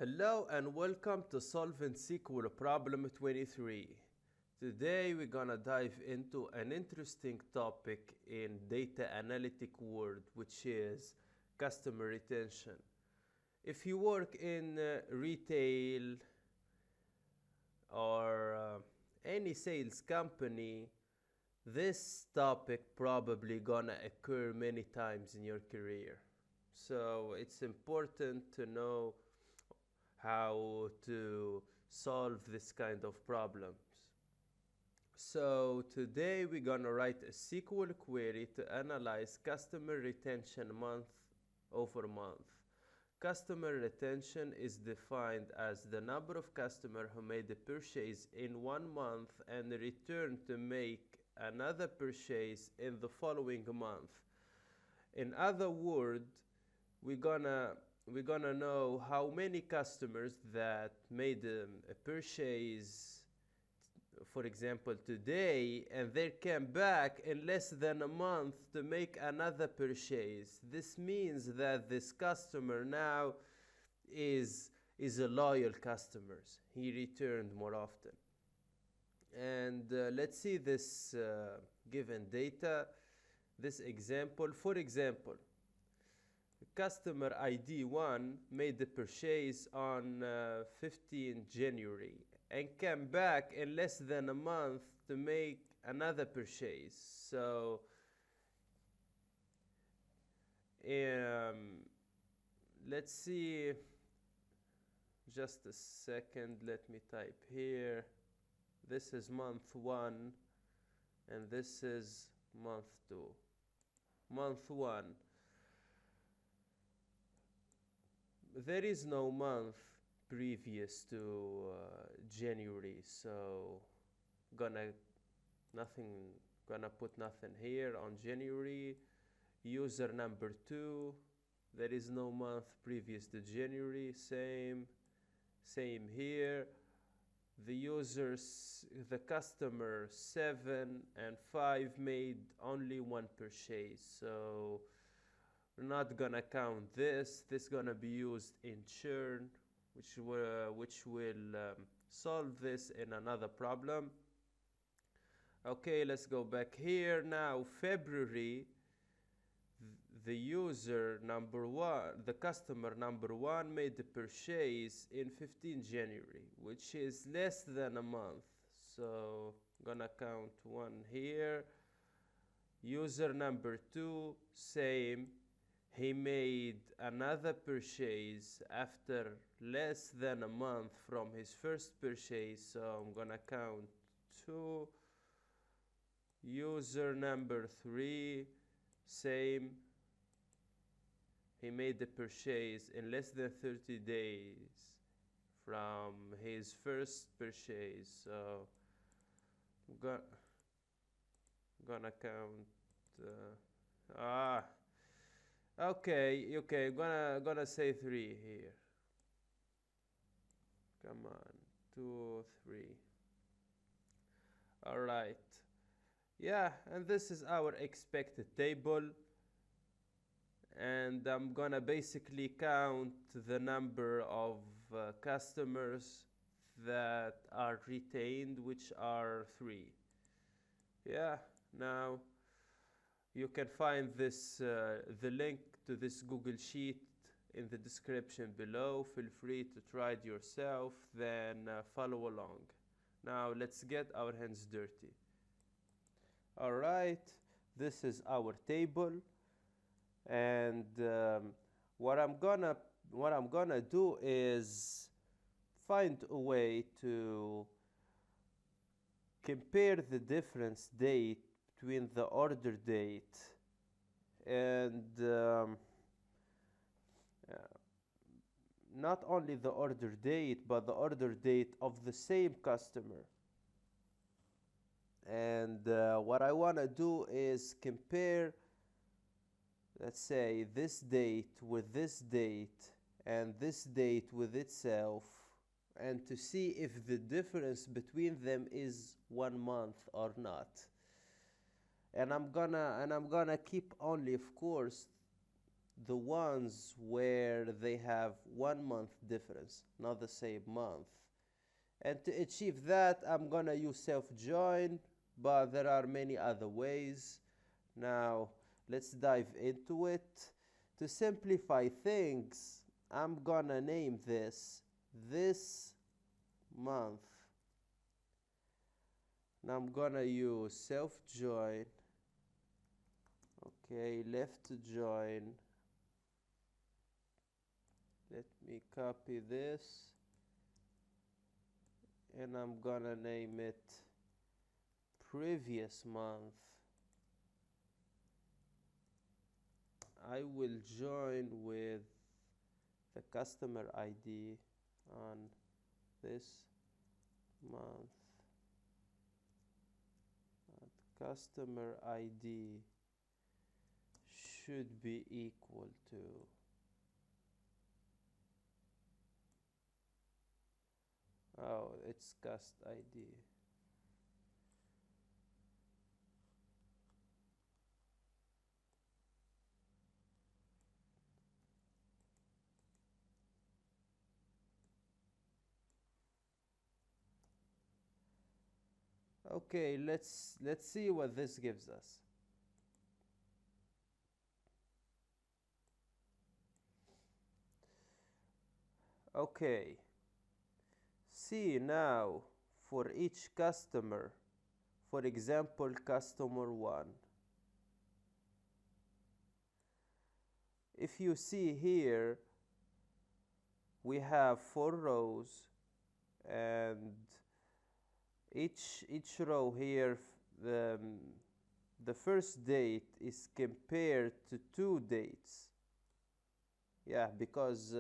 Hello and welcome to Solving SQL Problem 23. Today we're gonna dive into an interesting topic in data analytic world, which is customer retention. If you work in retail or any sales company, this topic probably gonna occur many times in your career. So it's important to know how to solve this kind of problems. So today we're gonna write a SQL query to analyze customer retention month over month. Customer retention is defined as the number of customers who made a purchase in 1 month and return to make another purchase in the following month. In other words, we're gonna know how many customers that made a purchase, for example, today, and they came back in less than a month to make another purchase. This means that this customer now is a loyal customer. He returned more often. And let's see this given data, this example. For example, customer ID 1 made the purchase on 15 January and came back in less than a month to make another purchase. So let's see, just a second, let me type here. This is month 1 and this is month 2. Month 1. There is no month previous to January, so gonna put nothing here on January. User number 2, there is no month previous to January, same here. The customer 7 and 5 made only one purchase, so we're not gonna count this. This is gonna be used in churn, which will solve this in another problem. Okay, let's go back here. Now February, the customer number 1 made the purchase in 15 January, which is less than a month. So gonna count 1 here. User number 2, same. He made another purchase after less than a month from his first purchase, so I'm gonna count 2. User number 3, same. He made the purchase in less than 30 days from his first purchase, so I'm gonna count Okay, gonna say 3 here. Come on, 2, 3. All right. Yeah, and this is our expected table. And I'm gonna basically count the number of customers that are retained, which are 3. Yeah, now you can find this the link to this Google Sheet in the description below. Feel free to try it yourself, then follow along. Now let's get our hands dirty. All right, this is our table, and what I'm gonna do is find a way to compare the difference date between the order date and not only the order date, but the order date of the same customer. And what I want to do is compare, let's say, this date with this date and this date with itself, and to see if the difference between them is 1 month or not. And I'm gonna keep only, of course, the ones where they have 1 month difference, not the same month. And to achieve that, I'm gonna use self-join, but there are many other ways. Now, let's dive into it. To simplify things, I'm gonna name this month. Now I'm gonna use self-join. Okay, left join. Let me copy this. And I'm gonna name it previous month. I will join with the customer ID on this month. And customer ID should be equal to it's cust ID. Okay, let's see what this gives us. Okay, see now for each customer, for example, customer 1. If you see here, we have 4 rows, and each row here, the first date is compared to 2 dates. Yeah, because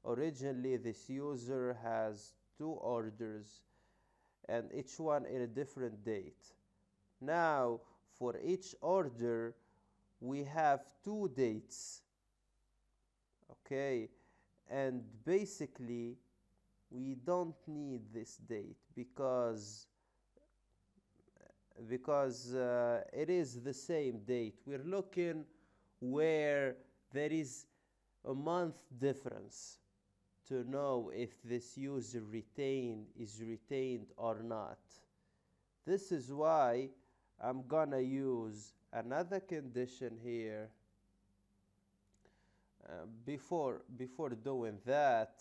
originally this user has 2 orders, and each one in a different date. Now, for each order, we have 2 dates. Okay, and basically, we don't need this date because it is the same date. We're looking where there is a month difference to know if this user is retained or not. This is why I'm gonna use another condition here. Before doing that,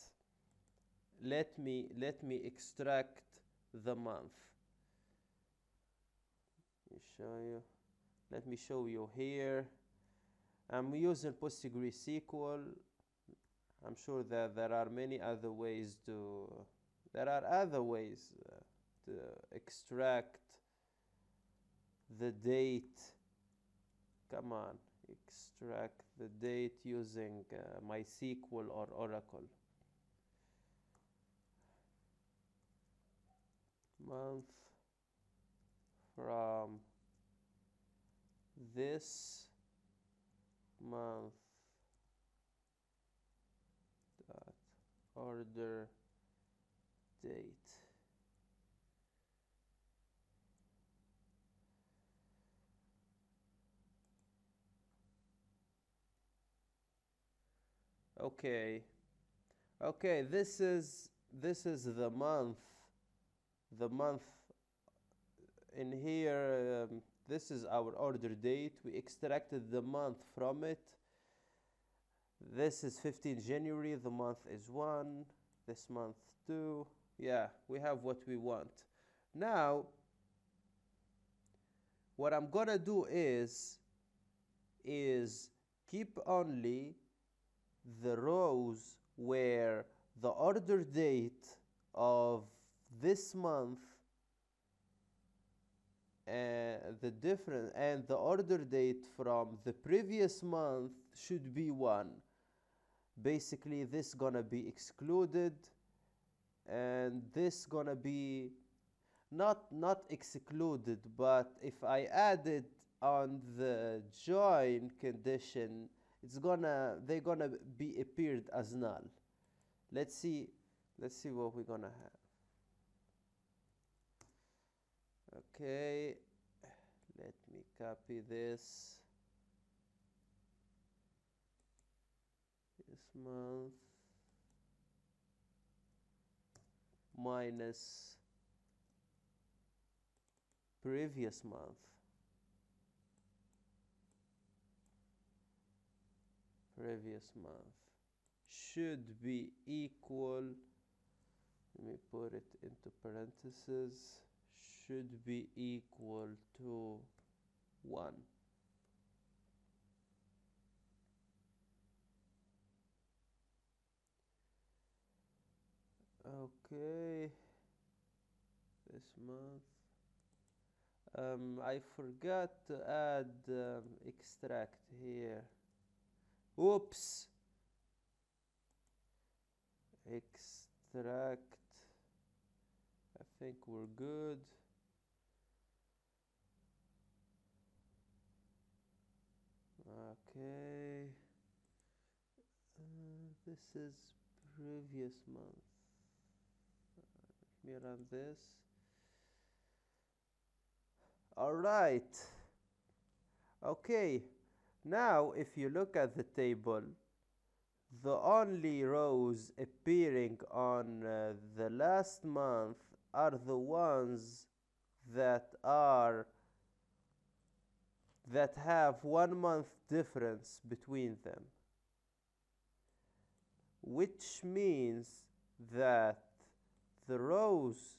let me extract the month. Let me show you here. I'm using PostgreSQL. I'm sure that there are many other ways to extract the date. Come on, extract the date using MySQL or Oracle. Month from this month dot order date. Okay, this is the month in here. This is our order date. We extracted the month from it. This is 15 January, the month is 1, this month 2. Yeah, we have what we want. Now, what I'm gonna do is keep only the rows where the order date of this month and the order date from the previous month should be 1. Basically, this gonna be excluded, and this gonna be not excluded, but if I add it on the join condition, they're gonna be appeared as null. Let's see what we're gonna have. Okay, let me copy this. month minus previous month should be equal, let me put it into parentheses, should be equal to 1. Okay, this month. I forgot to add extract here. Oops. Extract. I think we're good. Okay. This is previous month. Let me run this. All right. Okay. Now, if you look at the table, the only rows appearing on the last month are the ones that have 1 month difference between them, which means that the rows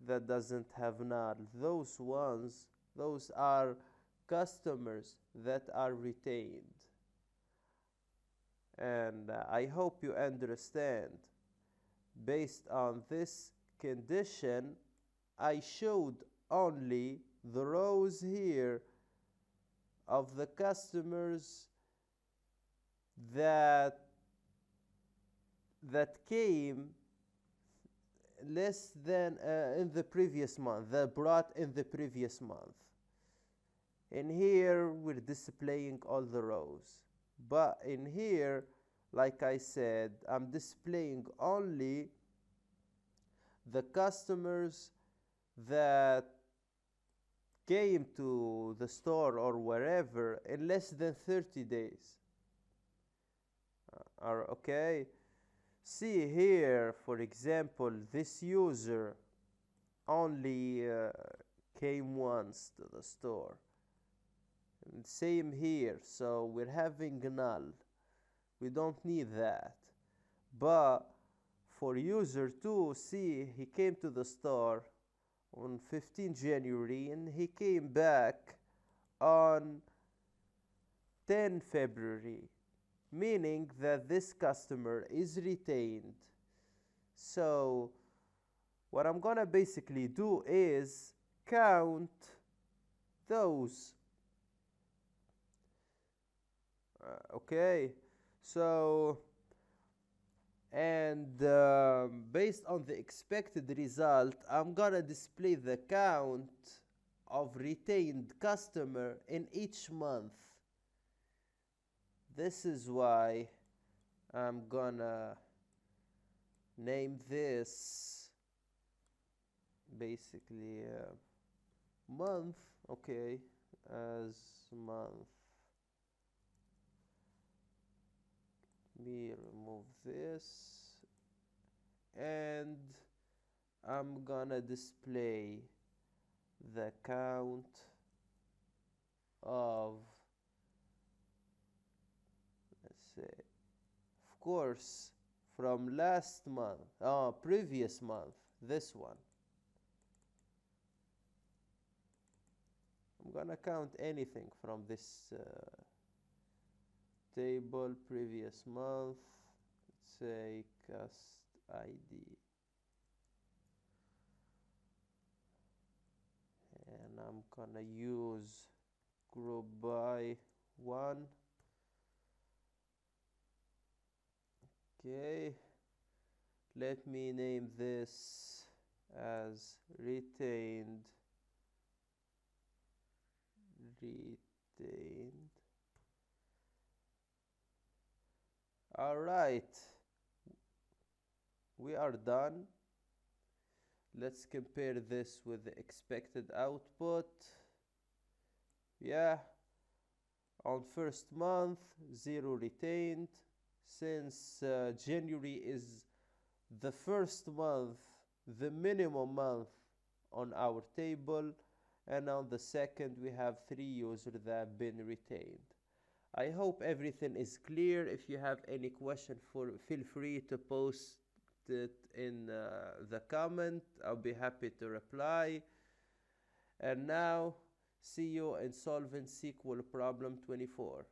that doesn't have null, those are customers that are retained. And I hope you understand. Based on this condition, I showed only the rows here of the customers that came less than in the previous month, that brought in the previous month. And here we're displaying all the rows. But in here, like I said, I'm displaying only the customers that came to the store or wherever in less than 30 days. Okay? See here, for example, this user only came once to the store. And same here, so we're having null. We don't need that. But for user 2, see, he came to the store on 15 January and he came back on 10 February, meaning that this customer is retained. So what I'm gonna basically do is count those. Okay, so and based on the expected result, I'm gonna display the count of retained customer in each month. This is why I'm gonna name this basically month, okay, as month. Let me remove this, and I'm gonna display the count of, let's say, of course, from last month, previous month, this one. I'm gonna count anything from this table, previous month, let's say cust ID, and I'm gonna use group by 1. Okay, let me name this as retained. All right, we are done. Let's compare this with the expected output. Yeah, on first month, 0 retained. since January is the first month, the minimum month on our table, and on the second we have 3 users that have been retained. I hope everything is clear. If you have any question, feel free to post it in the comment. I'll be happy to reply. And now, see you in solving SQL problem 24.